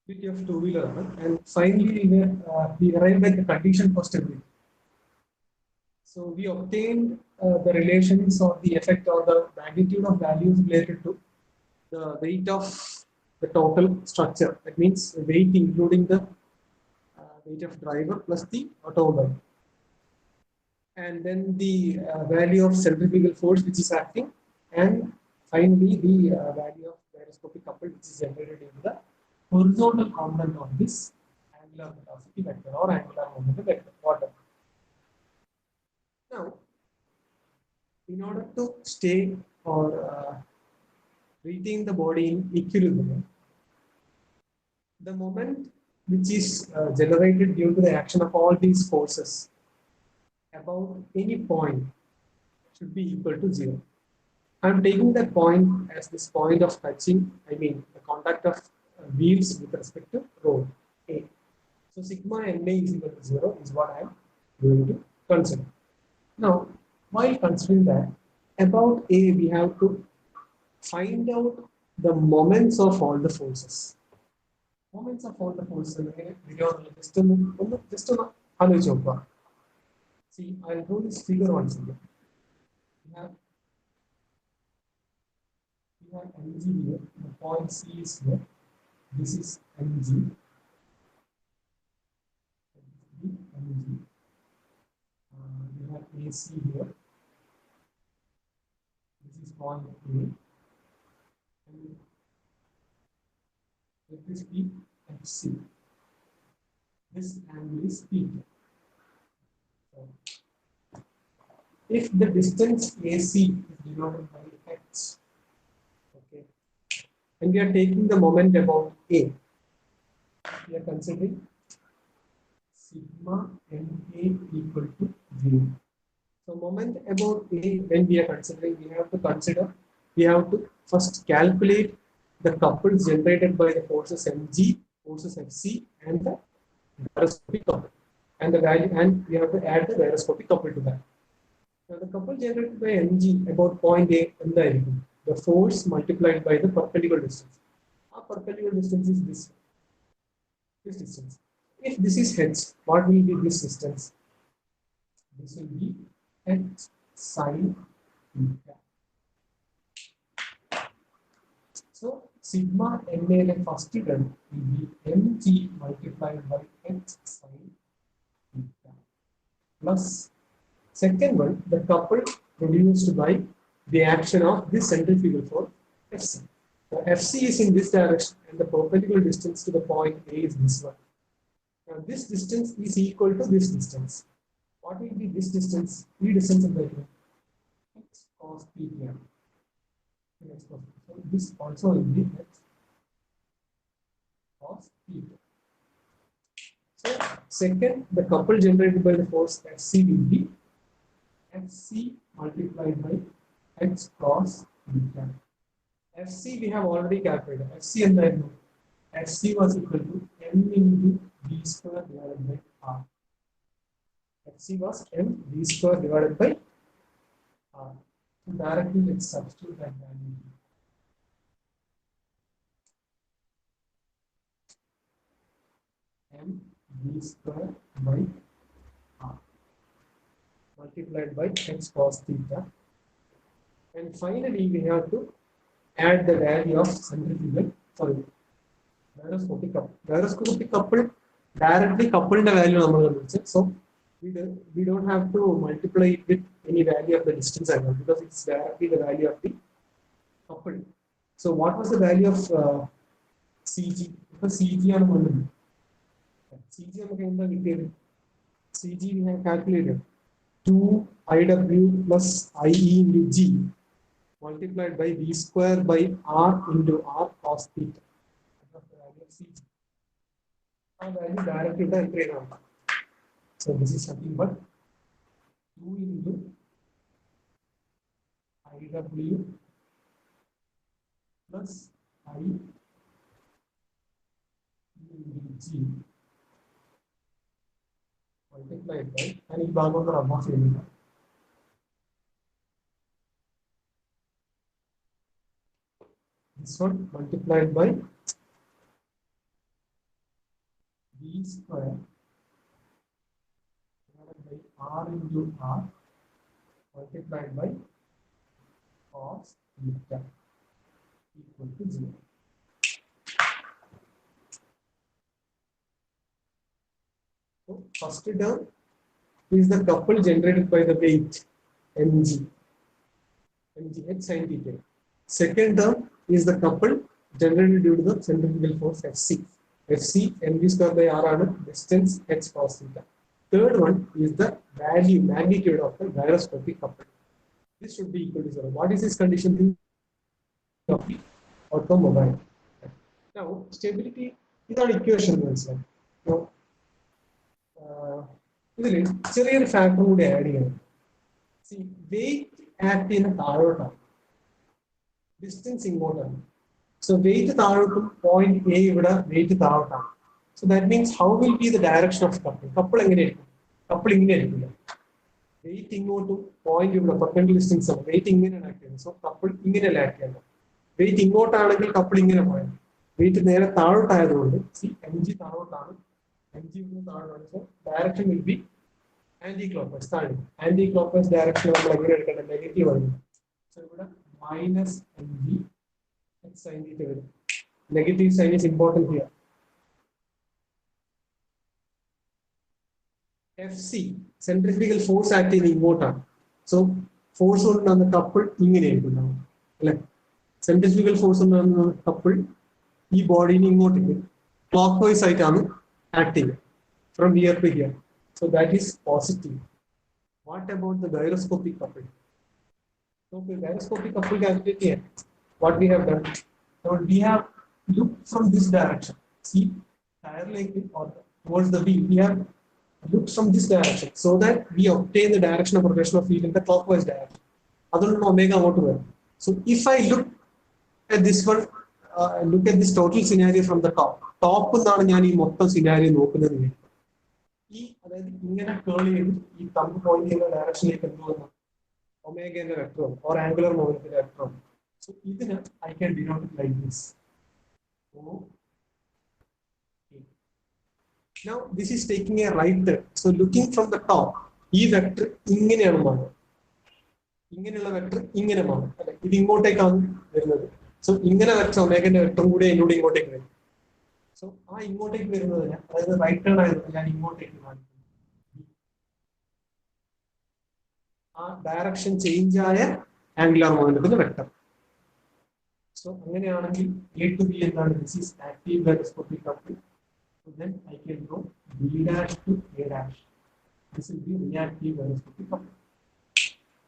of two-wheeler, and finally we arrived at the condition for stability. So we obtained the relations or the effect or the magnitude of values related to the weight of the total structure. That means weight including the weight of driver plus the automobile. And then the value of centrifugal force which is acting, and finally the value of gyroscopic couple which is generated in the horizontal component of this angular velocity vector or angular momentum vector, whatever. Now, in order to stay or retain the body in equilibrium, the moment which is generated due to the action of all these forces about any point should be equal to 0. I'm taking that point as this point of touching, I mean the contact of wheels with respect to road A. So sigma NA is equal to 0 is what I'm going to consider. Now, while considering that, about A, we have to find out the moments of all the forces. Moments of all the forces. See, I'll draw this figure once again. We have mg here, the point C is here. This is mg. mg. We have AC here. This is point A. And let this be FC. This angle is theta. So, if the distance AC is denoted by h, okay, and we are taking the moment about A, we are considering sigma NA equal to 0. So moment about A, when we are considering, we have to first calculate the couples generated by the forces mg, forces fc, and the gyroscopic couple, and the value, and we have to add the gyroscopic couple to that. Now the couple generated by mg about point A, and the force multiplied by the perpendicular distance. Our perpendicular distance is this distance. If this is h, what will be this distance? This will be h sine theta. So sigma NA the first term will be mg multiplied by h sine theta plus second one, the couple produced by the action of this centrifugal force Fc. The Fc is in this direction and the perpendicular distance to the point A is this one. Now this distance is equal to this distance. What will be this distance? The distance of the x cos theta. So this also will be x cos theta. So second, the couple generated by the force Fc will be Fc multiplied by x cos theta. Fc we have already calculated. Fc and I know. Fc was equal to m into v square divided by r. Fc was m v square divided by r. So directly let's substitute that value. M v square by r multiplied by x cos theta. And finally we have to add the value of centrifugal, gyroscopic couple. Gyroscopic couple directly coupled the value. So we don't have to multiply it with any value of the distance angle because it's directly the value of the coupled. So what was the value of CG? Because CG on one. CG we have calculated 2 IW plus IE into G multiplied by V square by R into R cos theta. That's the value of CG. Our value directly the entry number. So this is nothing but 2 into IW plus I into G multiplied by, and in bhag of Rama formula. This one multiplied by square divided by r into r multiplied by cos theta equal to 0. So first term is the couple generated by the weight mg h sin theta. Second term is the couple generated due to the centrifugal force Fc. Fc mv square by r ആണ് distance h cos theta. Third one is the magnitude of the gyroscopic couple. This should be equal to 0. What is this condition of the outcome mobile? Now stability is an equation. So ഇതിൽ ചെറിയൊരു factor കൂടി add ചെയ്യണം. Weight act ചെയ്യുന്ന താഴോട്ടാണ്, distance ഇങ്ങോട്ടാണ്. So weight താഴോട്ടും point A ഇവിടെ weight താഴോട്ടാണ്. So that means how will be the direction of couple? Couple എങ്ങനെയായിരിക്കും? കപ്പിൾ ഇങ്ങനെ ആയിരിക്കില്ല. വെയിറ്റ് ഇങ്ങോട്ടും പോയിന്റ് ഇവിടെ പെർപെൻഡിക്കുലർ ഡിസ്റ്റൻസ് ആണ്. വെയിറ്റ് ഇങ്ങനെയാണ് ആക്ട് ചെയ്യുന്നത്. സോ കപ്പിൾ ഇങ്ങനെയല്ല ആക്ട് ചെയ്യുന്നത്. വെയിറ്റ് ഇങ്ങോട്ടാണെങ്കിൽ കപ്പിൾ ഇങ്ങനെ പോയത്. വെയിറ്റ് നേരെ താഴോട്ടായതുകൊണ്ട് എം ജി താഴോട്ടാണ്, എം ജി താഴോട്ടാണ്. So direction will be anticlockwise. Anti clock vice direction നമ്മൾ എങ്ങനെ എടുക്കേണ്ടത്? നെഗറ്റീവ് ആണ്. സോ ഇവിടെ minus M G X sine theta വരും. Negative sign is important here. F C centrifugal force act ചെയ്യുന്ന ഇങ്ങോട്ടാണ്. So force കൊണ്ടുവന്ന couple ഇങ്ങനെയായിരിക്കും ഉണ്ടാവും അല്ലെ. സെൻട്രിഫ്യൂഗൽ ഫോഴ്സ് കൊണ്ടുവന്ന കപ്പിൾ ഈ ബോഡിനെ ഇങ്ങോട്ടേക്ക് ക്ലോക്ക് വൈസ് ആയിട്ടാണ് ആക്ട് ചെയ്യുക, from here to here. So that is positive. What about the gyroscopic couple? So the gyroscopic couple calculate here. What we have done? So we have looked from this direction. See, tire like or towards the wheel. We have looked from this direction so that we obtain the direction of rotation of wheel in the clockwise direction. Other omega out where. So if I look at this one, look at this total scenario from the top. Top എന്നാണ് ഞാൻ ഈ മൊത്തം scenario നോക്കുന്നത്. ഈ അതായത് ഇങ്ങനെ കേൾ ചെയ്ത് ഈ തമ്പ് പോയിന്റ് ചെയ്യുന്ന ഡയറക്ഷനിലേക്ക് എന്ത് വന്നു? ഒമേഗന്റെ വെക്ടർ ഓർ ആംഗുലർ മൊമെന്റത്തിന്റെ വെക്ടർ. സോ ഇതിന് I can denote it like this. Now this is taking a right. So looking from the top ഈ വെക്ടർ ഇങ്ങനെയാണ് മാറുന്നത്. ഇങ്ങനെയുള്ള വെക്ടർ ഇങ്ങനെ മാറും അല്ലെ. ഇത് ഇങ്ങോട്ടേക്കാണ് വരുന്നത്. സോ ഇങ്ങനെ വെച്ച ഒമേഗന്റെ വെക്ടറും കൂടി എന്നോട് ഇങ്ങോട്ടേക്ക് വരും. സോ ആ ഇങ്ങോട്ടേക്ക് വരുന്നതിന്, അതായത് റൈറ്റ് ടേൺ ആയതുകൊണ്ട് ഞാൻ ഇങ്ങോട്ടേക്ക് കാണിക്കുന്നു. ആ ഡയറക്ഷൻ ചേഞ്ച് ആയ ആംഗുലർ മൊമെന്റത്തിന്റെ വെക്ടർ. സോ അങ്ങനെയാണെങ്കിൽ എ ടു ബി എന്താണ്? This is active gyroscopic couple. So then I can go B dash to A dash. This will be reactive gyroscopic couple.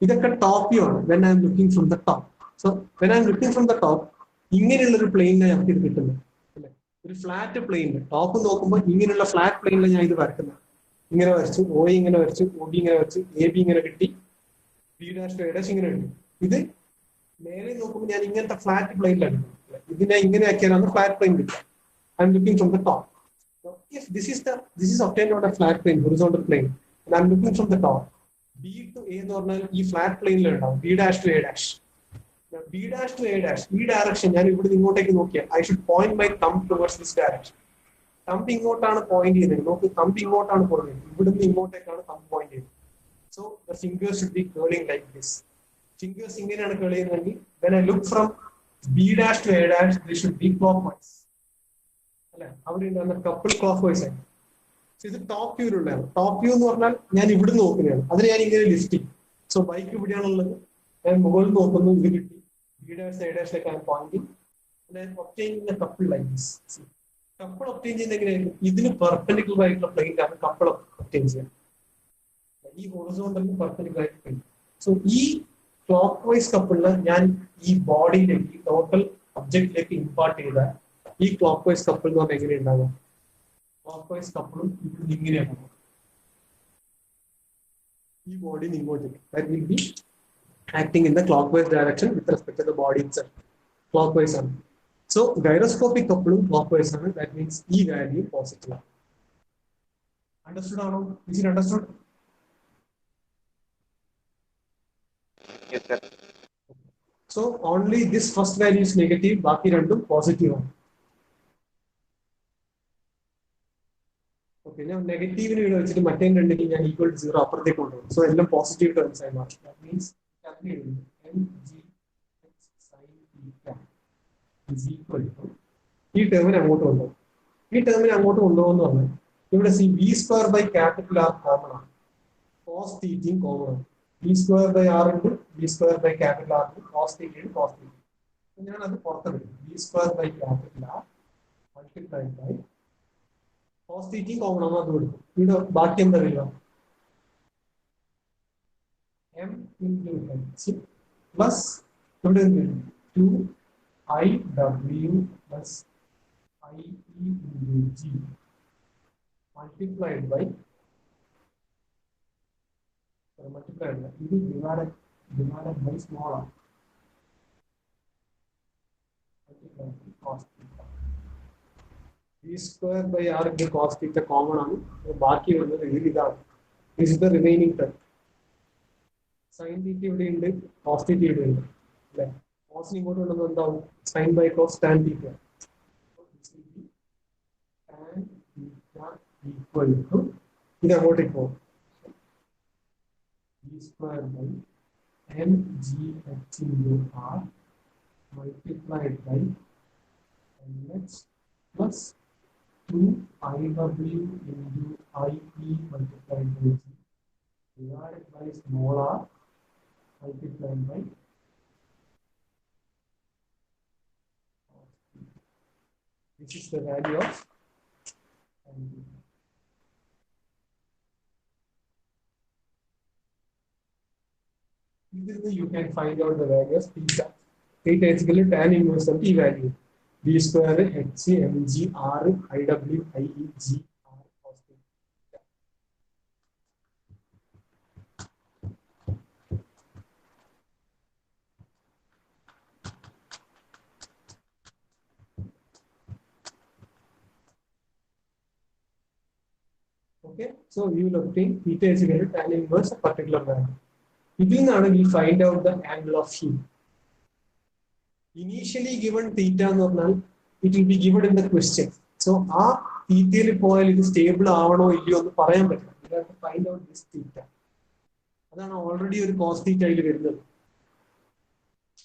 ഇതൊക്കെ ടോപ്പ് വ്യൂ ആണ്. When I am looking from the top. So when I am looking from the top ഇങ്ങനെയുള്ള ഒരു പ്ലെയിനിലാണ് നമുക്ക് ഇത് കിട്ടുന്നത്. ഒരു flat പ്ലെയിനിൽ top നോക്കുമ്പോൾ ഇങ്ങനെയുള്ള ഫ്ലാറ്റ് പ്ലെയിനിൽ ഞാൻ ഇത് വരക്കുന്നത്. ഇങ്ങനെ വരച്ചു, ഒ ഇങ്ങനെ വരച്ചു, ഒ ബി ഇങ്ങനെ വരച്ചു, എ ബി ഇങ്ങനെ കിട്ടി, B dash to A dash ഇങ്ങനെ കിട്ടി. ഇത് മേലെ നോക്കുമ്പോൾ ഞാൻ ഇങ്ങനത്തെ ഫ്ലാറ്റ് പ്ലെയിനിലാണ്. ഇതിനെ ഇങ്ങനെ ആക്കിയാലാണ് ഫ്ലാറ്റ് പ്ലെയിൻ കിട്ടുക. I am looking from the top. If this is obtained on a flat plane, horizontal plane, and I'm looking from the top, B to A എന്ന് പറഞ്ഞാൽ ഈ ഫ്ലാറ്റ് പ്ലെയിനിൽ ഉണ്ടാവും, B dash to A dash. B dash to A dash ഈ direction ഞാൻ ഇവിടെ ഇങ്ങോട്ടേക്ക് നോക്കിയാൽ I should point my thumb towards this direction. Thumb ഇങ്ങോട്ടാണ് പോയിന്റ് ചെയ്യുന്നത്. നോക്ക്, തമ്പ് ഇങ്ങോട്ടാണ് പോകുന്നത്. ഇവിടുന്ന് ഇങ്ങോട്ടേക്കാണ് തമ്പ് പോയിന്റ് ചെയ്യുന്നത്. So the fingers should be curling like this. Fingers ഇങ്ങനെയാണ് കേൾ ചെയ്യുന്നതെങ്കിൽ when I look from B dash to A dash they should be clockwise. അല്ലെ, അവിടെ ഉണ്ടാകുന്ന കപ്പിൾ ക്ലോക്ക് വൈസ് ആണ്. ഇത് ടോപ്പ് വ്യൂയിലുള്ളതാണ്. ടോപ്പ് വ്യൂ എന്ന് പറഞ്ഞാൽ ഞാൻ ഇവിടെ നോക്കുന്നതാണ്. അതിന് ഞാൻ ഇങ്ങനെ ലിഫ്റ്റ് ചെയ്യും. സോ ബൈക്ക് ഇവിടെയാണുള്ളത്, ഞാൻ മുകളിൽ നോക്കുന്നു, ഇത് കിട്ടി. B dash A dash like I am pointing and I am obtaining a couple like this. See, couple obtain ചെയ്യുന്നത് എങ്ങനെയായിരിക്കും? ഇതിന് പെർപെൻഡിക്കുലർ ആയിട്ടുള്ള പ്ലെയിനിലാണ് കപ്പിൾ obtain ചെയ്യുക. ഈ ഹൊറിസോണ്ടലിന് പെർപെൻഡിക്കുലർ ആയിട്ട് പ്ലെയിൻ. സോ ഈ ക്ലോക്ക് വൈസ് കപ്പിളിന് ഞാൻ ഈ ബോഡിയിലേക്ക് ടോട്ടൽ ഒബ്ജക്റ്റിലേക്ക് ഇമ്പാർട്ട് ചെയ്താൽ ഈ ക്ലോക്ക് വൈസ് കപ്പിൾ എന്ന് പറഞ്ഞാൽ എങ്ങനെ ഉണ്ടാകും? ക്ലോക്ക് വൈസ് കപ്പിളും ഇവിടെ ഇങ്ങനെയാണ്. ഈ ബോഡി ഇങ്ങോട്ടേക്ക് that will be acting in the clockwise direction with respect to the body itself. Clockwise ആണ്. So gyroscopic coupling clockwise ആണ്. That means ഈ value positive ആണ്. Understood ആണോ? Is it understood? Yes sir. So only this first value is negative, ബാക്കി രണ്ടും positive ആണ്. പിന്നെ നെഗറ്റീവിന് ഇവിടെ വെച്ചിട്ട് മറ്റേ രണ്ടിനും ഞാൻ ഈക്വൽ ടു 0 അപ്പുറത്തേക്ക് കൊണ്ടുപോകും. സോ എല്ലാം പോസിറ്റീവ് ടേംസ് ആയി മാറും. ദാറ്റ് മീൻസ് ഈ ടേമിനെ അങ്ങോട്ട് കൊണ്ടുപോകും. ഈ ടേമിനെ അങ്ങോട്ട് കൊണ്ടുപോകുന്ന പറഞ്ഞാൽ ഇവിടെ C B square by capital R common ആണ്, കോസ് തീറ്റയും കോമൺ ആണ്. ബി സ്ക്വയർ ബൈ ആർ ഉണ്ട്, B square by capital R ഉണ്ട്, കോസ് തീറ്റയും കോസ് തീറ്റ. ഞാൻ അത് പുറത്തെടുക്കും. B square by capital R multiplied by cos തീറ്റയും കോമൺ ആണ്, അത് കൊടുക്കും. ഇവിടെ ബാക്കി എന്താ വരിക? എം ഇൻറ്റു എച്ച് പ്ലസ് ഇവിടെ two I W plus I E into G multiplied by ഇത് divided by small r multiplied by cos theta. b square by r into cos theta common ആണ്. ബാക്കി വരുന്നത് ഇതാണ്. This is the remaining term. sin theta ഇവിടെ ഉണ്ട്, cos theta ഇവിടെ ഉണ്ട് അല്ലേ? cos ഇങ്ങോട്ട് കൊണ്ടുവന്നത് എന്താവും? sin by cos tan theta. tan theta equal to ഇത് അങ്ങോട്ടേക്ക് പോകും. b square by mgh into r multiplied by mh plus 2iw into ie multiplied by g divided by small r multiplied by this is the value of you can find out the value of theta. Theta is equal to tan inverse of the value. B square H mg r iw ie g r cos theta. Okay, so we will obtain theta is equal to tan inverse of particular value. ഇതിൽ നിന്നാണ് we find out the angle of heat. Initially given theta എന്ന് പറഞ്ഞാൽ it will be given in the question. So ആ തീറ്റയിൽ പോയാൽ ഇത് stable ആവണോ ഇല്ലയോ എന്ന് പറയാൻ പറ്റില്ല. You have to find out this theta. അതാണ് ഓൾറെഡി ഒരു കോസ് തീറ്റ അതിൽ വരുന്നത്.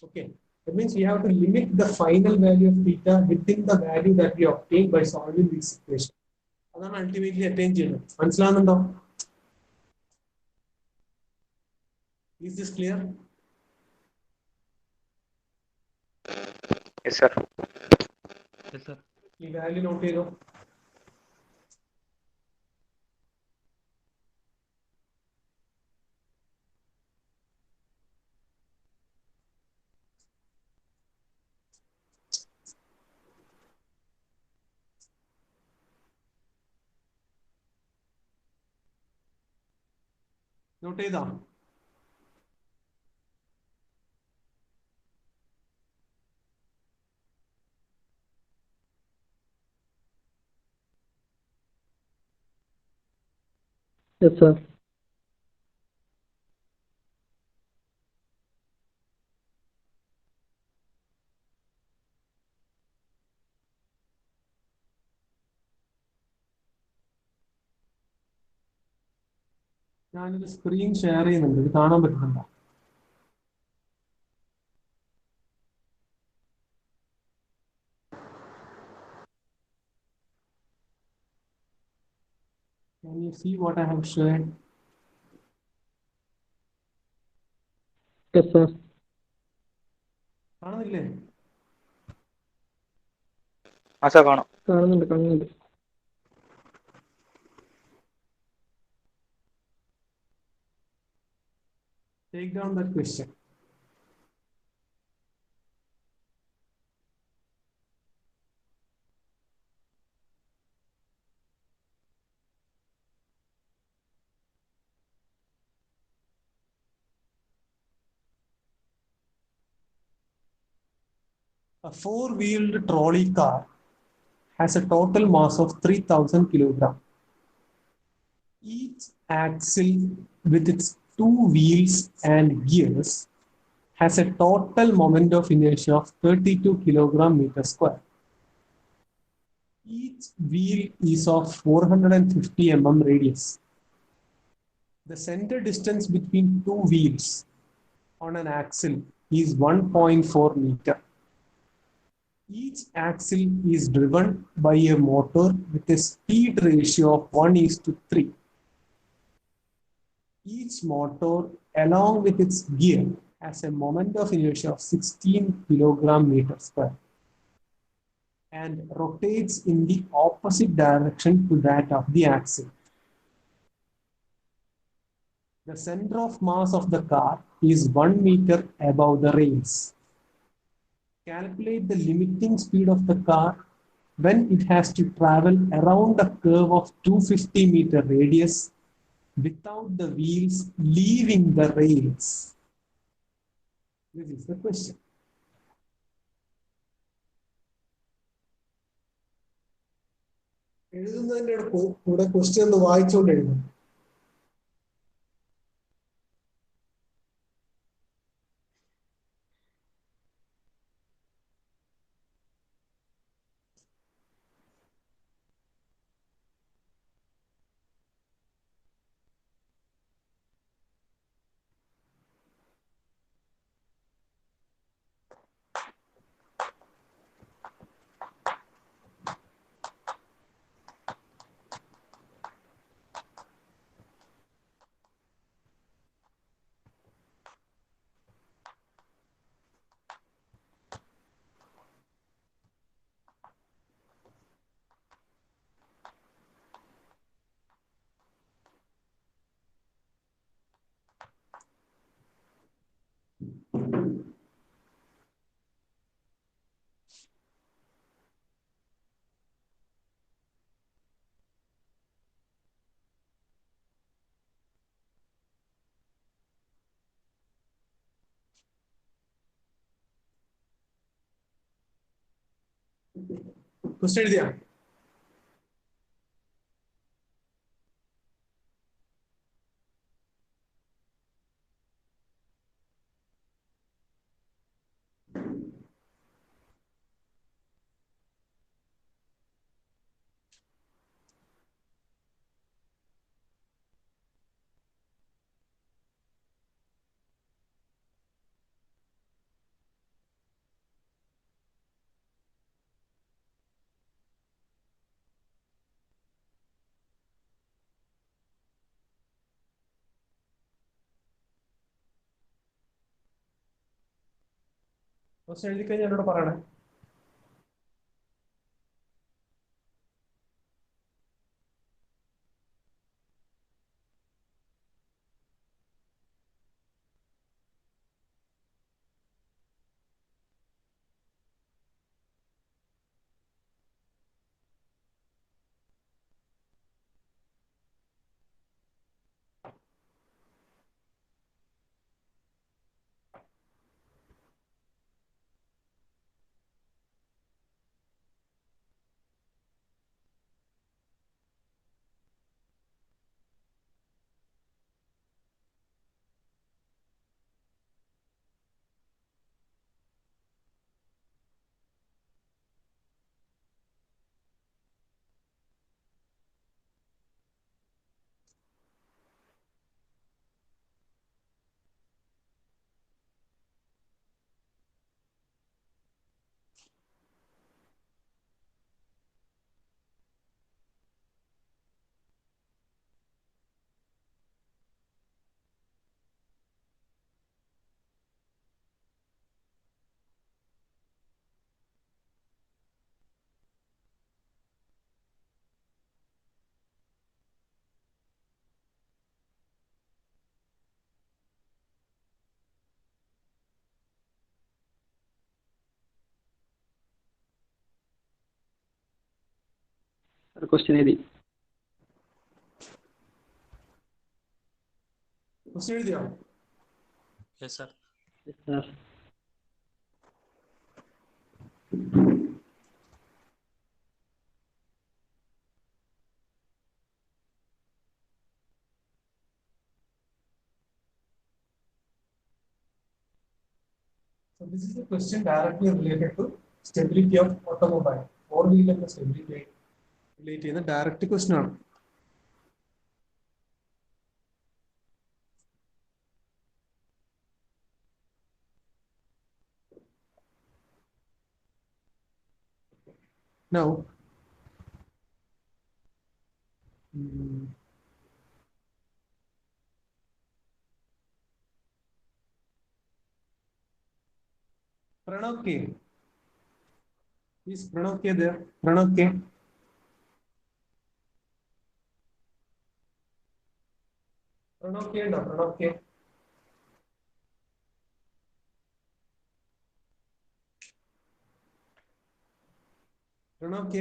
Okay, that means we have to limit the final value of theta within the value that we obtain by solving this equation. അതാണ് ultimately attain ചെയ്യുന്നത്. മനസ്സിലാവുന്നുണ്ടോ? Is this clear? Yes, sir. Yes, sir. ഈ value not ചെയ്തോ. Not ചെയ്താ? Yes, sir. ഞാനൊരു screen share ചെയ്യുന്നുണ്ട്, ഇത് കാണാൻ പറ്റുന്നുണ്ടോ? Can you see what I have shared? Yes, sir. കാണുന്നില്ലേ? ആ സാർ കാണാം. കാണുന്നുണ്ട്. Take down that question. A four-wheeled trolley car has a total mass of 3,000 kilograms. Each axle with its two wheels and gears has a total moment of inertia of 32 kilogram meter square. Each wheel is of 450 mm radius. The center distance between two wheels on an axle is 1.4 meter. Each axle is driven by a motor with a speed ratio of 1:3. Each motor, along with its gear, has a moment of inertia of 16 kilogram meter square and rotates in the opposite direction to that of the axle. The center of mass of the car is 1 meter above the rails. Calculate the limiting speed of the car when it has to travel around a curve of 250-meter radius without the wheels leaving the rails. This is the question. എഴുതുന്നതിന്റെ കൂടെ question ഒന്ന് വായിച്ചുകൊണ്ട് എഴുതും. Question എഴുതിയാ? Question എഴുതി കഴിഞ്ഞാൽ എന്നോട് പറയണേ. Question എഴുതി. Question എഴുതിയോ? Yes, sir. Yes, sir. So this is a question directly related to stability of automobile, four-wheel and the stability relate ചെയ്യുന്ന ഡയറക്റ്റ് ക്വസ്റ്റ്യൻ ആണ്. Now, Pranav K. Is Pranav K there? Pranav K. Pranav K ഉണ്ടോ? Pranav K. Pranav K.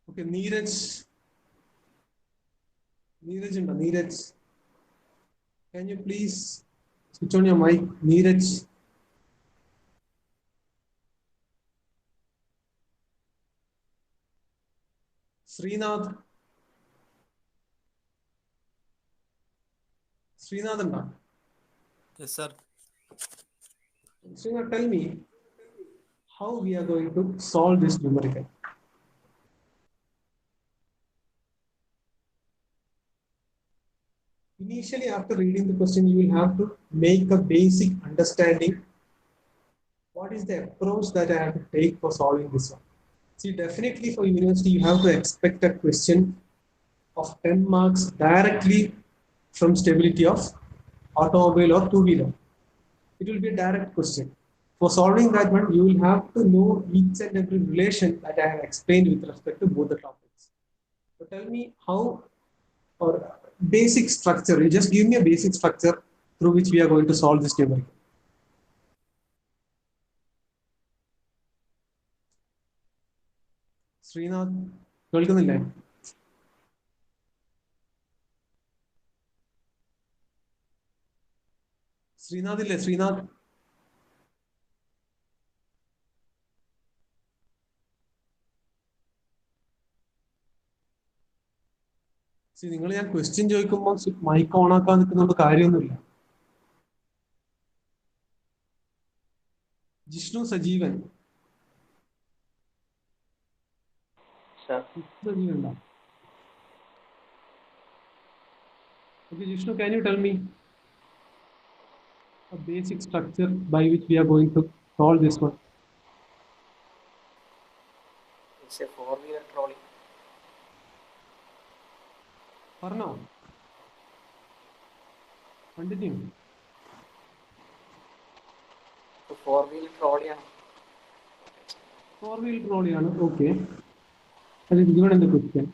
Okay, Neeraj. Neeraj ഉണ്ടോ? Neeraj. Can you please switch on your mic? Neeraj. Srinath. Srinath ഉണ്ടോ? Yes, sir. Srinath, tell me how we are going to solve this numerical. Initially, after reading the question, you will have to make a basic understanding. What is the approach that I have to take for solving this one? See, definitely for university, you have to expect a question of 10 marks directly from stability of automobile or two-wheeler. It will be a direct question. For solving that one, you will have to know each and every relation that I have explained with respect to both the topics. So tell me how, or basic structure, you just give me a basic structure through which we are going to solve this numerical. Srinath, കേൾക്കുന്നില്ലേ? ശ്രീനാഥ് ഇല്ലേ? ശ്രീനാഥ്. നിങ്ങൾ ഞാൻ question ചോദിക്കുമ്പോൾ mic on ആക്കാൻ നിൽക്കുന്നതുകൊണ്ട് കാര്യമൊന്നുമില്ല. ജിഷ്ണു സജീവൻ. സജീവൻ ഉണ്ടോ? Okay, Jishnu, can you tell me a basic structure by which we are going to solve this one? It's a four-wheeler trolley. Parno, continue. So four-wheeler trolley ആണ്. Four-wheel trolley ആണ്. Okay. That is given in the question.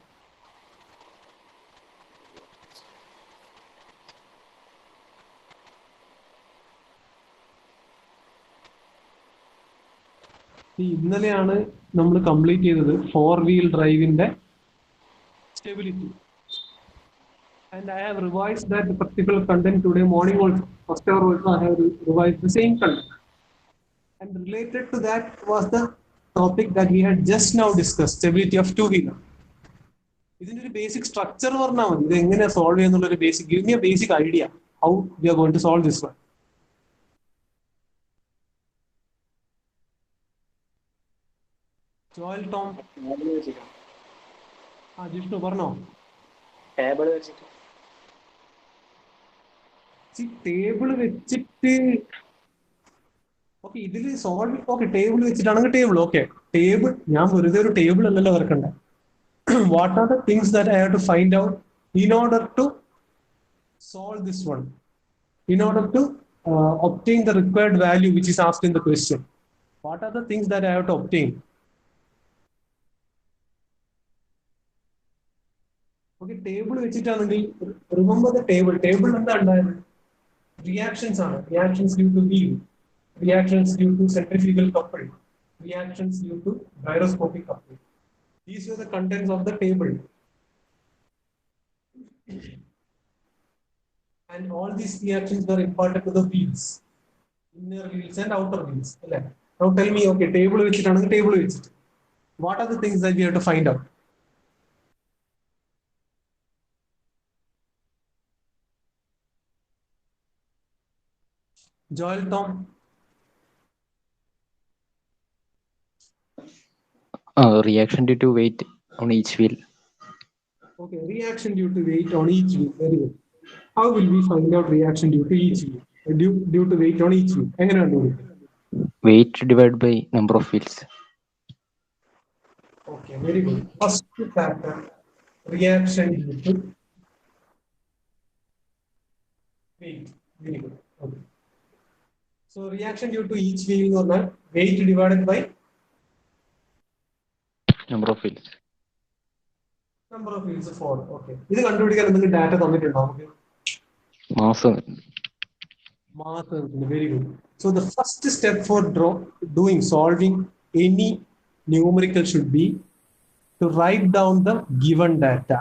ഇന്നലെയാണ് നമ്മൾ complete ചെയ്തത് four wheel ഡ്രൈവിന്റെ stability. And I have revised that particular content today morning also. First hour also I have revised the same content. And related to that was the topic that we had just now discussed, stability of two-wheeler. ഇതിന്റെ ഒരു basic structure പറഞ്ഞാൽ മതി. ഇത് എങ്ങനെയാ solve ചെയ്യുന്നുള്ള ഒരു basic, give me a basic idea how we are going to solve this one. Joel Tom. ആ ജിഷ്ണു പറഞ്ഞോ. ടേബിൾ വെച്ചിട്ട്. ടേബിൾ വെച്ചിട്ട് ഓക്കെ, ഇതിൽ സോൾവ് ഓക്കെ ടേബിൾ വെച്ചിട്ടാണെങ്കിൽ ടേബിൾ ഓക്കെ. ടേബിൾ ഞാൻ വെറുതെ ഒരു ടേബിൾ അല്ലല്ലോ വരക്കണ്ടേ. What are the things that I have to find out in order to solve this one? In order to obtain the required value which is asked in the question. What are the things that I have to obtain? Okay, table വെച്ചിട്ടാണെങ്കിൽ remember the table. Table എന്താ ഉണ്ടായത്? Reactions ആണ്. Reactions due to wheel. Reactions due to centrifugal coupling. Reactions due to gyroscopic coupling. These were the contents of the table. And all these reactions were imparted to the wheels, inner wheels and outer wheels. Now tell me, okay, table വെച്ചിട്ടാണെങ്കിൽ table വെച്ചിട്ട് what are the things that we have to find out? Joel Tom. Reaction due to weight on each wheel. Okay, reaction due to weight on each wheel. Very good. How will we find out reaction due to each wheel? Due to weight on each wheel. എങ്ങനെ കണ്ടുപിടിക്കും? Weight divided by number of wheels. Okay, very good. First factor, reaction due to weight. Very good. Okay. So reaction due to each wheel എന്ന് പറഞ്ഞാൽ weight divided by Number of wheels. number of wheels 4. Okay. ഇത് കണ്ടുപിടിക്കാൻ എന്തെങ്കിലും data തന്നിട്ടുണ്ടോ നമുക്ക്? Mass. Math. Very good. So the first step for solving any numerical should be to write down the given data.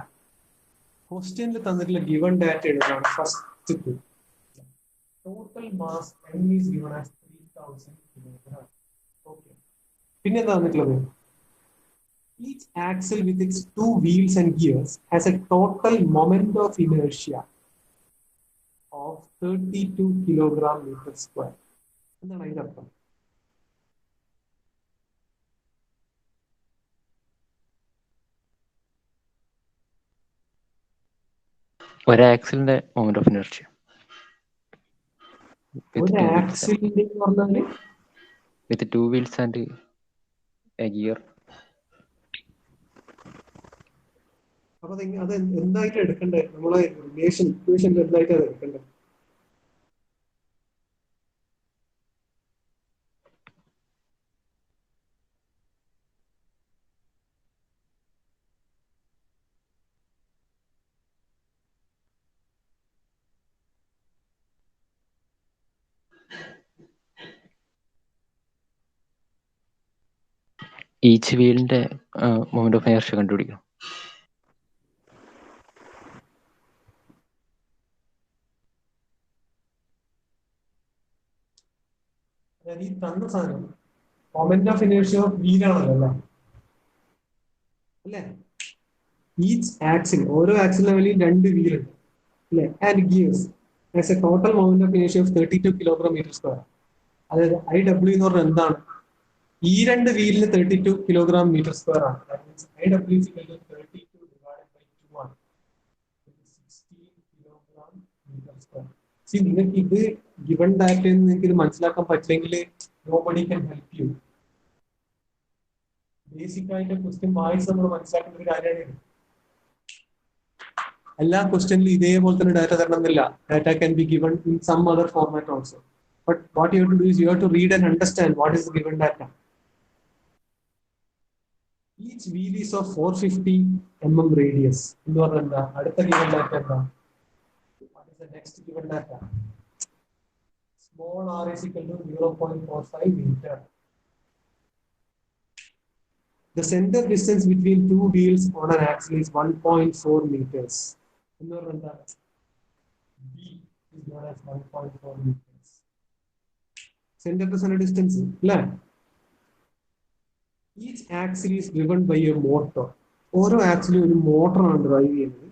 Question തന്നിട്ടുള്ള given data എഴുതാണ് first step. Total mass M is given as 3000 kilograms. Okay. പിന്നെ എന്താ തന്നിട്ടുള്ളത്? Each axle with its 2 wheels and gears has a total moment of inertia of 32 kilogram meter square. എന്താണ് അതിന്റെ അർത്ഥം? ഒരു ആക്സിലിന്റെ moment of inertia. ഒരു ആക്സിലിന്റെ എന്ന് പറഞ്ഞാല് വിത്ത് 2 വീൽസ് ആൻഡ് എ ഗിയർ. അപ്പൊ അത് എന്തായിട്ട് എടുക്കണ്ടേ? നമ്മളെ റിലേഷൻ ഇക്വേഷനിൽ എന്തായിട്ട് അത് എടുക്കണ്ടേ? ഈച്ച് വീലിന്റെ മൊമെന്റ് ഓഫ് ഇനർഷ്യ കണ്ടുപിടിക്കണം. ഈ തന്ന സാധനം മൊമെന്റ് ഓഫ് ഇനേർഷ്യ ഓഫ് വീലാണല്ലോ അല്ലേ? ഈച്ച് ആക്സിൽ, ഓരോ ആക്സിലിന് വേണ്ടി 2 വീലുണ്ട് അല്ലെ? And gears as a total moment of inertia of 32 kilogram metre square. അതായത് IW എന്ന് പറഞ്ഞാൽ എന്താണ്? ഈ 2 വീലിന് 32 കിലോഗ്രാം മീറ്റർ സ്ക്വയർ ആണ്. IW is equal to 32 divided by 2 ആണ്. 16 കിലോഗ്രാം മീറ്റർ സ്ക്വയർ. See, നിങ്ങൾക്ക് ഇത് ഗിവൺ ഡാറ്റയിൽ നിന്ന് നിങ്ങൾക്ക് ഇത് മനസ്സിലാക്കാൻ പറ്റില്ലെങ്കിൽ nobody can help you. Basic ആയിട്ട് ക്വസ്റ്റ്യൻ വായിച്ച് നമ്മൾ മനസ്സിലാക്കേണ്ട ഒരു കാര്യമാണ്. എല്ലാ ക്വസ്റ്റ്യനിലും ഇതേപോലെ തന്നെ ഡാറ്റ തരണം എന്നില്ല. Data can be given in some other format also. But what you have to do is you have to read and understand what is the given data. Each wheel is of 450 mm radius. എന്ന് പറഞ്ഞാൽ എന്താ? അടുത്ത given data എന്താ? What is the next given data? Small r is equal to 0.45 meter. The center distance between 2 wheels on an axle is 1.4 meters. എന്ന് പറഞ്ഞാൽ എന്താ? B is known as 1.4 meters. Center to center distance, അല്ലേ? Each axle is driven by a motor. ഓരോ ആക്സിലും ഒരു മോട്ടറാണ് drive ചെയ്യുന്നത്.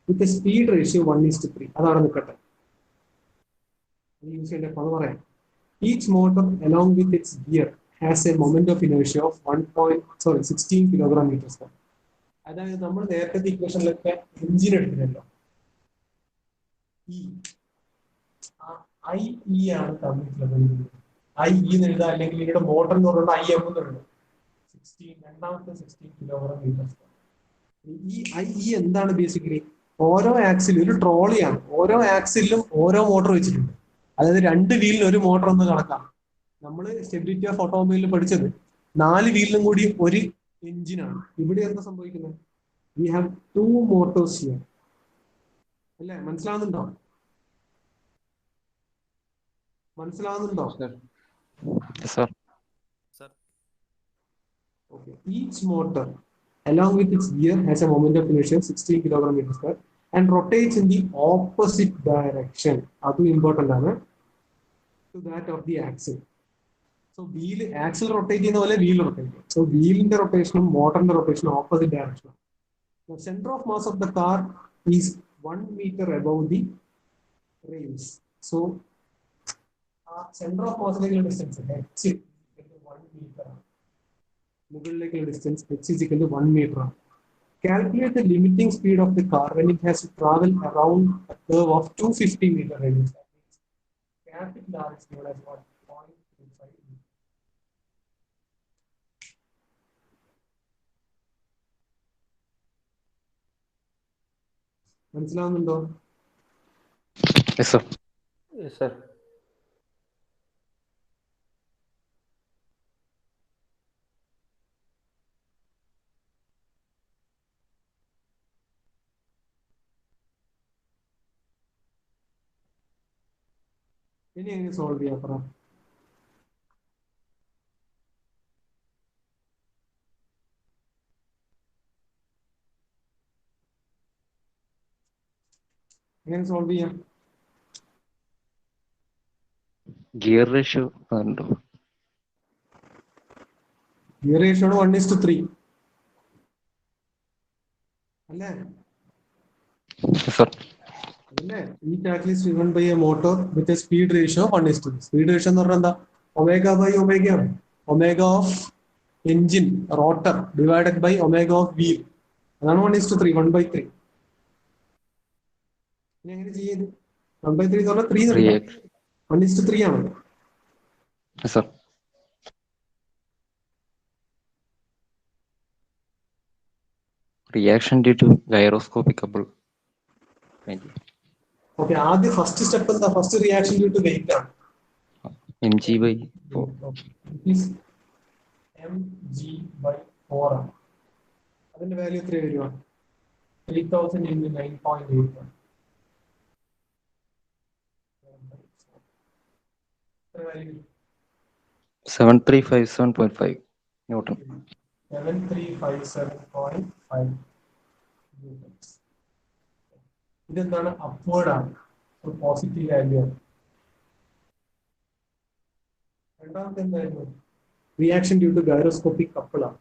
With a speed ratio 1:3. അതാണ് നിൽക്കട്ടെ. Use ചെയ്യേണ്ട പദം പറയാം. Each motor along with its gear has a moment of inertia of 16 kilogram meters square. അതായത് നമ്മൾ നേരത്തെ ഇക്വേഷനിലൊക്കെ എഞ്ചിൻ എടുത്തില്ലല്ലോ. IE ആണ് തന്നിട്ടുള്ളത്. IE എന്ന് എഴുതാം, അല്ലെങ്കിൽ ഇതിന്റെ മോട്ടർ എന്ന് പറയുന്നത് IM എന്ന് എഴുതാം. 16 രണ്ടാമത്തെ 16 കിലോഗ്രാം മീറ്റർ സ്ക്വയർ. ഈ IE എന്താണ്? ബേസിക്കലി ഓരോ ആക്സിലും ഒരു ട്രോളിയാണ്. ഓരോ ആക്സിലും ഓരോ മോട്ടോർ വെച്ചിട്ടുണ്ട്. അതായത് 2 വീലിന് ഒരു മോട്ടർ എന്ന് കണക്കാം. നമ്മൾ സ്റ്റെബിലിറ്റി ഓഫ് ഓട്ടോമൊബൈലിൽ പഠിച്ചത് 4 വീലിനും കൂടി ഒരു എഞ്ചിനാണ്. ഇവിടെ എന്താ സംഭവിക്കുന്നത്? We have 2 Motors here. അല്ലേ? മനസ്സിലാവുന്നുണ്ടോ? മനസ്സിലാവുന്നുണ്ടോ? Sir. Okay. Each motor along with its gear has a moment of inertia of 16 kilogram meter square and rotates in the opposite direction. That's important to that of the axle. So wheel axle rotate wheel rotate. So wheel in the rotation, motor in the rotation, opposite direction. The center of mass of the car is 1 meter above the rails. So center of mass distance h is 1 meter. മുകളിലേക്കുള്ള distance h is equal to 1 meter ആണ്. Calculate the limiting speed of the car when it has to travel around a curve of 250 meter radius. That means capital R is known as what? 0.25 meter. മനസ്സിലാവുന്നുണ്ടോ? Yes, sir. Yes, sir. ഇനി എങ്ങനെ solve ചെയ്യാം പറ? എങ്ങനെ solve ചെയ്യാം? Gear ratio ഉണ്ടോ? Gear ratio 1:3 അല്ലേ? Yes, sir. അതല്ലേ ഈ ടാക്കിൽ is driven by a motor with a speed ratio 1:3. Speed ratio എന്ന് പറഞ്ഞാൽ എന്താ? ഒമേഗ ബൈ ഒമേഗ ആണ്. Omega of engine rotor divided by omega of wheel. അതാണ് 1:3. 1/3. ഇനി എങ്ങനെ ചെയ്യത്? 1/3 എന്ന് പറഞ്ഞാൽ 3 React. 1:3 ആണ്. Yes, sir. Reaction due to gyroscopic couple. Okay, ആദ്യം ഫസ്റ്റ് സ്റ്റെപ്പ് എന്താ? First reaction due to weight ആണ്. mg/4. mg/4 ആണ്. അതിന്റെ വാല്യൂ എത്ര വരിക? 3000 into 9.81. 7357.5 Newton. 7357.5 newtons. ഇതെന്താണ്? അപ്വേർഡ് ആണ്, പോസിറ്റീവ് വാല്യൂ ആണ്. രണ്ടാമത്തെ എന്തായിരുന്നു? Reaction due to gyroscopic couple ആണ്.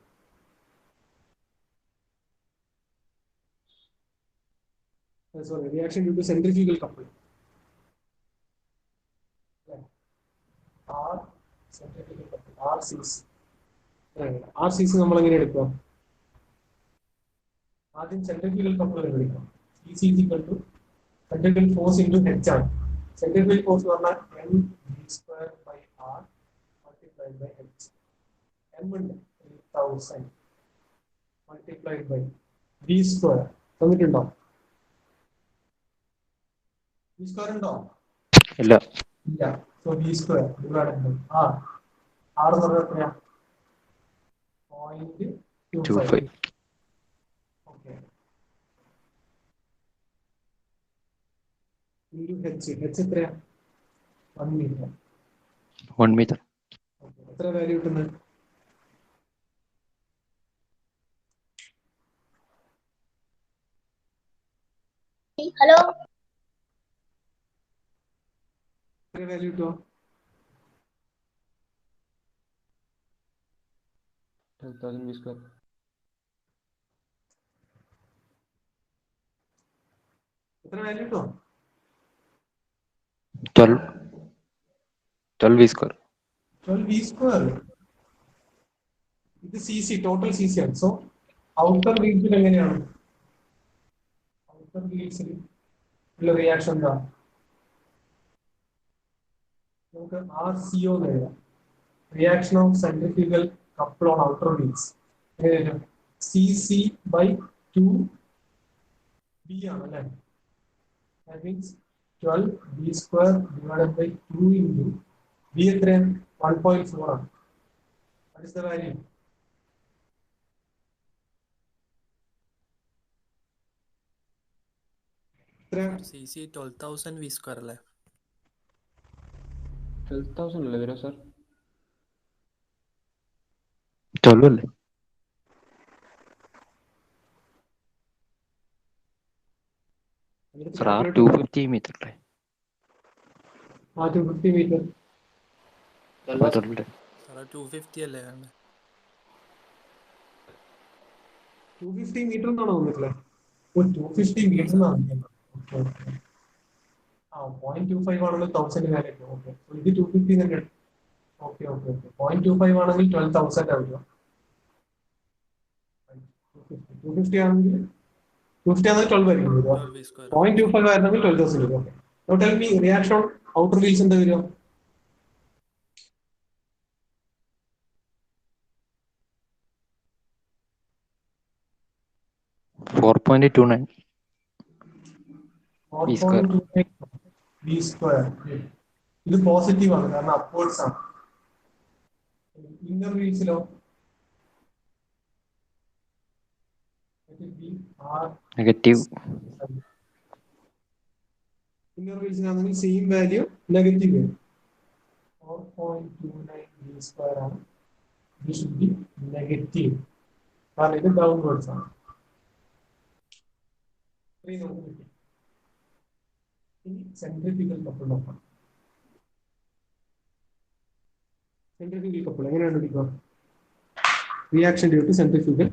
Sorry, reaction due to centrifugal couple. RCC നമ്മൾ എങ്ങനെ എടുക്കുക? ആദ്യം സെൻട്രിഫ്യൂഗൽ കപ്പിൾ എടുക്കാം. CC is equal to centrifugal force into H ആണ്. Centrifugal force എന്ന് പറഞ്ഞാൽ mv²/r multiplied by H. M ഉണ്ട് 3000 multiplied by v². തന്നിട്ടുണ്ടോ? v² ഉണ്ടോ? ഇല്ല. ഇല്ല. So v² divided by r. R എന്ന് പറഞ്ഞാൽ എത്രയാ? 0.25. Okay. Into H. H എത്രയാ? 1 meter. 1 meter. Okay. എത്ര വാല്യൂ കിട്ടുന്നത്? ഹലോ, എത്ര വാല്യൂ കിട്ടുമോ? 12,000 v². എത്ര വാല്യൂ കിട്ടുമോ? 12 v². 12 v². ഇത് CC, ടോട്ടൽ CC ആണ്. സോ ഔട്ടർ വീൽസിൽ എങ്ങനെയാണ്? ഔട്ടർ വീൽസിൽ ഉള്ള റിയാക്ഷൻ എന്താ? നമുക്ക് RCO എന്ന് എഴുതാം. Reaction of centrifugal couple on outer wheels CC/2b ആണ് അല്ലേ? That means 12 v² divided by 2 into v എത്രയാണ്? 1.4 ആണ്. What is the value? CC 12,000 v² അല്ലേ? 12,000 അല്ലേ വരാ സാർ? 12 അല്ലേ? Sir, 250 meter അല്ലേ? 250 മീറ്റർ. 250 അല്ലേ? 250 മീറ്റർ എന്നാണോ വന്നിട്ടില്ലേ? 250 മീറ്റർ എന്നാണ്. 0.25 ആണെങ്കിൽ 1000 വാല്യൂ. ഓക്കെ, ഇത് 250 തന്നെ. ഓക്കെ 0.25 ആണെങ്കിൽ 12,000 ആവുക. 250 ആണെങ്കിൽ 250 ആണെങ്കിൽ 12 ആയിരിക്കും വരിക. 12 V square. 0.25 ആയിരുന്നെങ്കിൽ 12,000 വരും. Okay. Now tell me reaction on outer wheels എന്താ വരിക? $4.29 V square. 4.29 V square. ഇത് പോസിറ്റീവ് ആണ് കാരണം അപ്വേർഡ്സ് ആണ്. ഇന്നർ വീൽസിലോ Negative. ഇന്നർ വീൽസിനാണെങ്കിൽ സെയിം വാല്യൂ നെഗറ്റീവ് വരും. 4.29 V square ആണ്. ഇത് ഷുഡ് ബി നെഗറ്റീവ് കാരണം ഇത് ഡൗൺവേർഡ്സ് ആണ്. ഇനി സെൻട്രിഫ്യൂഗൽ കപ്പിൾ നോക്കാം. സെൻട്രിഫ്യൂഗൽ കപ്പിൾ എങ്ങനെയാണ് എടുക്കുക? Reaction due to centrifugal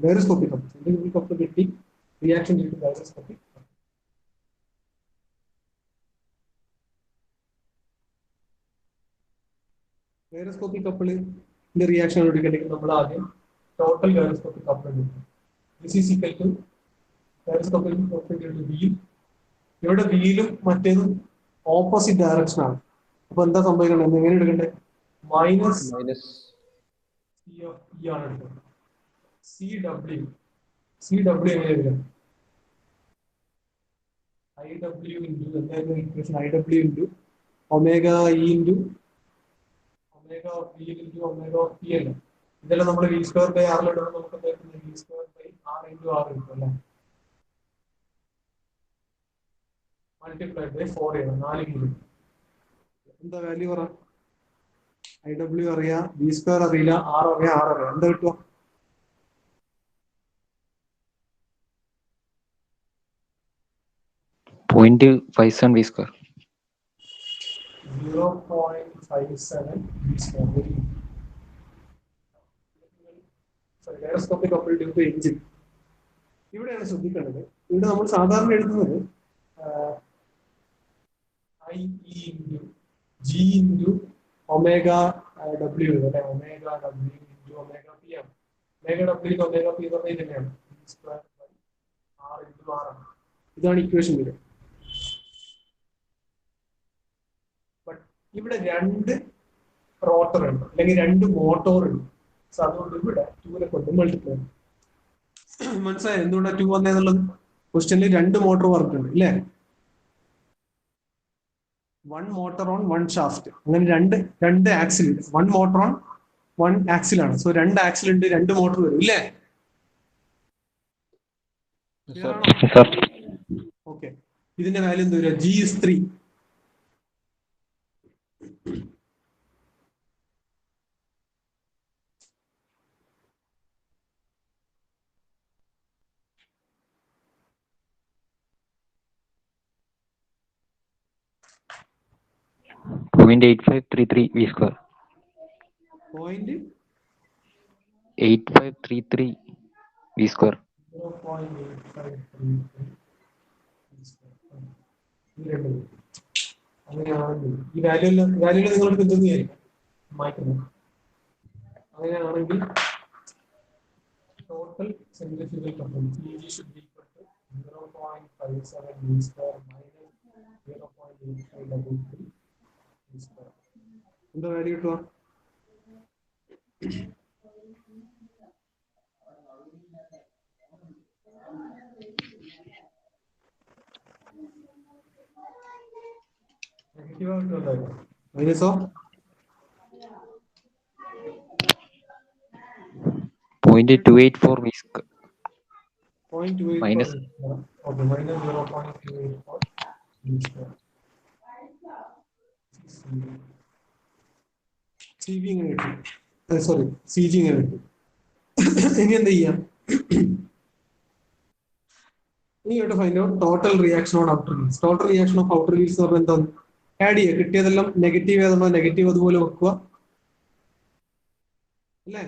gyroscopic couple. Centrifugal couple കിട്ടി, reaction due to gyroscopic. Gyroscopic കപ്പിളിന്റെ റിയാക്ഷൻ എടുക്കണമെങ്കിൽ നമ്മൾ ആദ്യം ടോട്ടൽ ഗൈറോസ്കോപ്പിക് കപ്പിൾ എടുക്കും. This is equal to gyroscopic couple wheel. ഇവിടെ വീലും മറ്റേതും ഓപ്പോസിറ്റ് ഡയറക്ഷൻ ആണ്. അപ്പൊ എന്താ സംഭവിക്കുന്നത്? എങ്ങനെ എടുക്കണ്ടേ? മൈനസ് സി ഓഫ് ഇ ആണ് എടുക്കുന്നത്. സി ഡബ്ല്യു എങ്ങനെ എടുക്കാം? ഐ ഡബ്ല്യു ഇൻറ്റു എന്തായിരുന്നു ഇക്വേഷൻ? I W into omega E into omega of V into omega of T അല്ല. ഇതെല്ലാം നമ്മൾ വി സ്ക്വയർ ബൈ ആറിൽ ഇടുമ്പോൾ നമുക്ക് എന്തായിരുന്നു? V square by R into R കിട്ടും അല്ലേ? മൾട്ടിപ്ലൈഡ് ബൈ 4 ചെയ്യണം. 4 കിലോ. എന്താ വാല്യൂ പറ? ഐ ഡബ്ല്യു അറിയാം, ബി സ്ക്വയർ അറിയില്ല, ആർ അറിയാം, ആർ അറിയാം. എന്താ കിട്ടുക? .57 V square. 0.57 V square. Gyroscopic couple due to engine. ഇവിടെയാണ് ശ്രദ്ധിക്കേണ്ടത്. ഇവിടെ നമ്മൾ സാധാരണ എഴുതുന്നത് I E into G into omega W അല്ലെ? Omega W into omega P ആണ്. ഒമേഗ ഡബ്ല്യു ഒമേഗ പി എന്ന് പറഞ്ഞാൽ തന്നെയാണ് ആർ ഇൻറ്റു ആർ ആണ്. ഇതാണ് ഇക്വേഷൻ വരിക. ബട്ട് ഇവിടെ 2 റോട്ടർ ഉണ്ട് അല്ലെങ്കിൽ 2 മോട്ടോർ ഉണ്ട്. സോ അതുകൊണ്ട് ഇവിടെ 2 കൊണ്ട് മൾട്ടിപ്ലൈ. മനസ്സിലായോ എന്തുകൊണ്ടാണ് 2 വന്നേന്നുള്ളത്? ക്വസ്റ്റ്യനിൽ 2 മോട്ടോർ വർക്ക് ഉണ്ട് ഇല്ലേ? 1 മോട്ടോർ ഓൺ 1 ഷാഫ്റ്റ്. അങ്ങനെ രണ്ട് ആക്സിൽ ഉണ്ട്. 1 മോട്ടോർ ഓൺ 1 ആക്സിലാണ്. സോ 2 ആക്സിൽ ഉണ്ട്, 2 മോട്ടോർ വരും ഇല്ലേ? ഓക്കെ. ഇതിന്റെ വാല്യൂ എന്താ വരിക? G is 3. .8533 V square. 0.8533 V square. 0.8533. അങ്ങനെയാണെങ്കിൽ ഈ വാല്യൂ നിങ്ങൾക്ക് എന്തെന്ന് വിചാരിക്കാം? മാറ്റുന്നു. അങ്ങനെയാണെങ്കിൽ total centrifugal couple CG should be equal to 0.57 V square minus 0.8533 V square. എന്താ വാല്യൂ കിട്ടുക? നെഗറ്റീവ് ആയിട്ടുണ്ടായിരുന്നു. മൈനസോ? .284 V square. 0.284. Minus. Okay, minus 0.284 V square. CV ഇങ്ങനെ കിട്ടും. സോറി, CG ഇങ്ങനെ കിട്ടും. ഇനി എന്താ ചെയ്യാം? ഇനി you to find out total reaction on outer wheels. Total reaction of outer wheels എന്ന് പറഞ്ഞാൽ എന്താണ്? ആഡ് ചെയ്യുക. കിട്ടിയതെല്ലാം നെഗറ്റീവ് ഏതാണോ നെഗറ്റീവ് അതുപോലെ വെക്കുക അല്ലേ?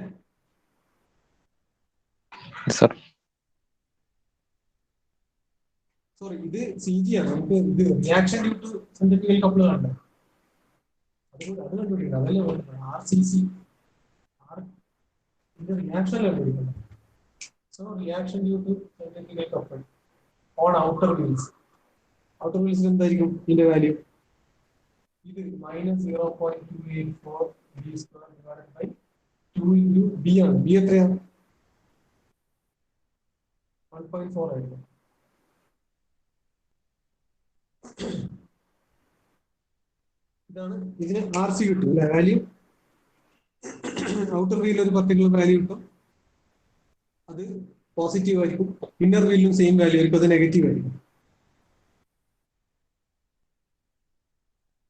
സോറി, ഇത് CG ആണ്. നമുക്ക് ഇത് reaction due to centrifugal couple കണ്ടേ? അത് കണ്ടുപിടിക്കണം. അതല്ലേ RCC. ഇതിന്റെ റിയാക്ഷൻ അല്ലേ കണ്ടുപിടിക്കണം. So reaction due to centrifugal coupling on outer wheels. Outer wheels എന്തായിരിക്കും ഇതിന്റെ വാല്യൂ? ഇത് -0.284 b square divided by 2 into b ആണ്. b എത്രയാണ്? 1.4 ആയിരിക്കും. ഇതാണ് ഇതിന് RC കിട്ടും അല്ലെ വാല്യൂ. ഔട്ടർ വീലിൽ ഒരു പർട്ടിക്കുലർ വാല്യൂ കിട്ടും, അത് പോസിറ്റീവ് ആയിരിക്കും. ഇന്നർ വീലിലും സെയിം വാല്യൂ ആയിരിക്കും, അത് നെഗറ്റീവ് ആയിരിക്കും.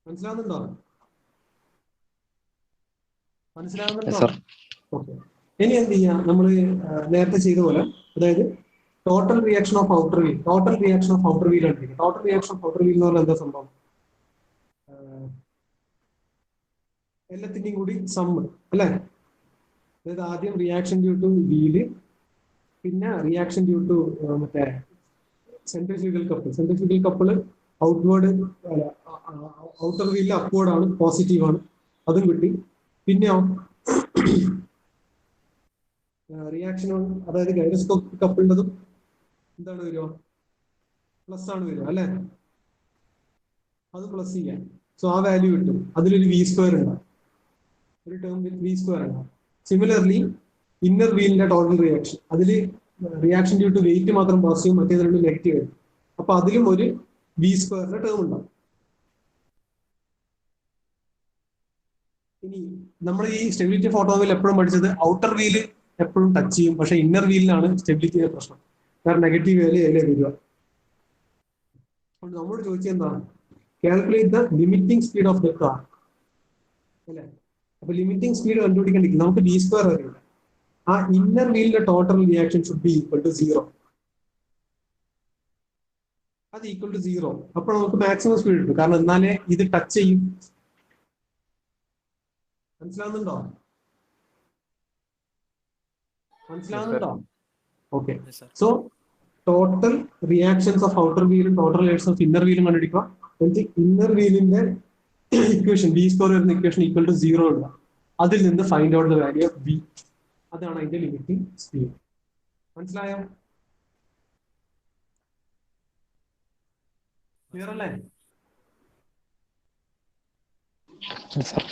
മനസ്സിലാവുന്നുണ്ടോ? മനസ്സിലാവുന്നുണ്ടോ? Yes, sir. ഓക്കെ. ഇനി എന്ത് ചെയ്യാം, നമ്മൾ നേരത്തെ ചെയ്ത പോലെ, അതായത് total reaction of outer wheel, total reaction of outer wheel ആണ്. Total reaction of outer wheel എന്ന് പറഞ്ഞാൽ എന്താ സംഭവം? എല്ലാത്തിന്റെയും കൂടി സമ്മ് അല്ലെ? അതായത് ആദ്യം റിയാക്ഷൻ ഡ്യൂ ടു വീല്, പിന്നെ റിയാക്ഷൻ ഡ്യൂ ടു മറ്റേ centrifugal couple. Centrifugal couple outward outer വീലിൽ അപ്വേർഡ് ആണ്, പോസിറ്റീവ് ആണ്, അതും കിട്ടി. പിന്നെയോ റിയാക്ഷൻ അതായത് ഗൈറോസ്കോപ്പിക് കപ്പിളിൻ്റെതും എന്താണ് വരുമോ? പ്ലസ് ആണ് വരുമോ അല്ലെ? അത് പ്ലസ് ചെയ്യാം. സോ ആ വാല്യൂ കിട്ടും. അതിലൊരു വി സ്ക്വയർ ഉണ്ടാവും, ഒരു ടേം വിത്ത് വി സ്ക്വയർ ഉണ്ടാവും. സിമിലർലി ഇന്നർ വീലിന്റെ ടോട്ടൽ റിയാക്ഷൻ, അതിൽ റിയാക്ഷൻ ഡ്യൂ ടു വെയിറ്റ് മാത്രം പോസിറ്റീവ്, മറ്റേത് രണ്ടും നെഗറ്റീവ് ആയിരിക്കും. അപ്പൊ അതിലും ഒരു വി സ്ക്വയറിന്റെ ടേം ഉണ്ടാവും. ഇനി നമ്മൾ ഈ സ്റ്റെബിലിറ്റി ഓഫ് ഓട്ടോമൊബൈൽ എപ്പോഴും പഠിച്ചത് ഔട്ടർ വീല് എപ്പോഴും ടച്ച് ചെയ്യും, പക്ഷെ ഇന്നർ വീലിനാണ് സ്റ്റെബിലിറ്റിയുടെ പ്രശ്നം, കാരണം നെഗറ്റീവ് വാല്യൂ അതിലേ വരിക. നമ്മളോട് ചോദിച്ചത് എന്താണ്? Calculate the limiting speed of the car അല്ലെ? അപ്പൊ ലിമിറ്റിംഗ് സ്പീഡ് കണ്ടുപിടിക്കണ്ടെങ്കിൽ നമുക്ക് വി സ്ക്വയർ അറിയില്ല. ആ ഇന്നർ വീലിന്റെ total reaction should be equal to 0. അത് ഈക്വൽ ടു 0. അപ്പോൾ നമുക്ക് മാക്സിമം സ്പീഡ് കിട്ടും, കാരണം എന്നാലേ ഇത് ടച്ച് ചെയ്യും. മനസ്സിലാവുന്നുണ്ടോ? മനസ്സിലാവുന്നുണ്ടോ? Okay. Yes, sir. So total reactions of outer വീലും ടോട്ടൽ റിയാക്ഷൻസ് ഓഫ് ഇന്നർ വീലും കണ്ടുപിടിക്കുക. എന്നിട്ട് ഇന്നർ വീലിന്റെ ഇക്വേഷൻ ബി സ്ക്വയർ വരുന്ന ഇക്വേഷൻ ഈക്വൽ ടു 0 ഇടുക. അതിൽ നിന്ന് find out the value of B. അതാണ് അതിന്റെ ലിമിറ്റിംഗ് സ്പീഡ്. മനസ്സിലായോ? ക്ലിയർ അല്ലേ? Yes, sir.